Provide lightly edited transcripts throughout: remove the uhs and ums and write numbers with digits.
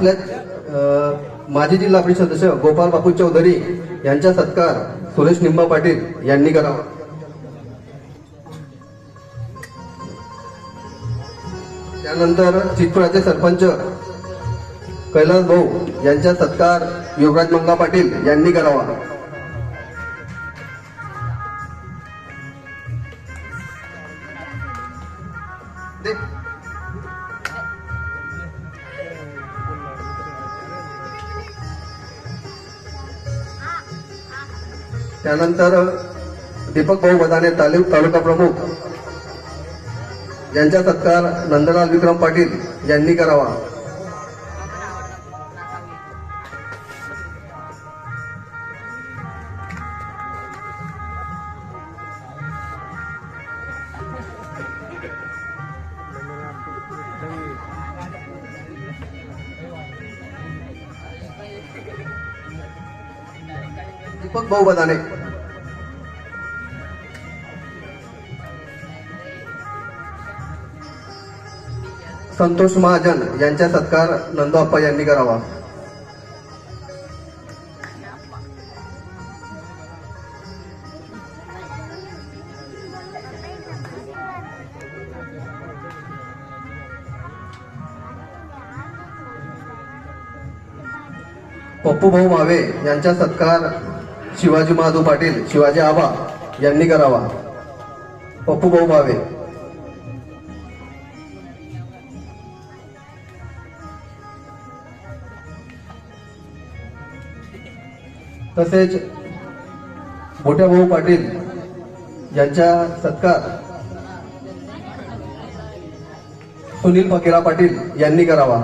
आपल्या माजी जिल्हा परिषद सदस्य गोपाल बापू चौधरी यांचा सत्कार सुरेश निंबा पाटील यांनी करावा। त्यानंतर चितपुराचे सरपंच कैलास भाऊ यांचा सत्कार युवराज मंगा पाटील यांनी करावा। त्यानंतर दीपक भाऊ बदाने तालुका प्रमुख यांचा सत्कार नंदलाल विक्रम पाटील यांनी करावा। दीपक भाऊ बदाने। संतोष महाजन यांचा सत्कार नंदू अप्पा यांनी करावा। पप्पू भाऊ भावे यांचा सत्कार शिवाजी महादू पाटील शिवाजी आबा यांनी करावा। पप्पू भाऊ भावे। तसेच मोठ्या भाऊ पाटील यांचा सत्कार सुनील फकीरा पाटील यांनी करावा।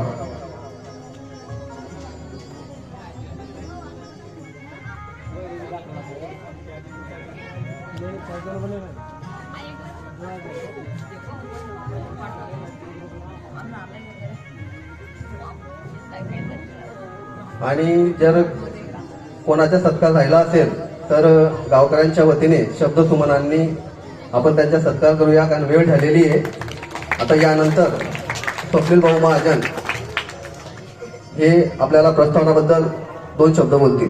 आणि जर कोणाचा सत्कार राहिला असेल तर गावकऱ्यांच्या वतीने शब्द सुमनांनी आपण त्यांचा सत्कार करूया, कारण वेळ झालेली आहे। आता यानंतर स्वप्नील भाऊ महाजन हे आपल्याला प्रस्तावनाबद्दल 2 शब्द बोलतील।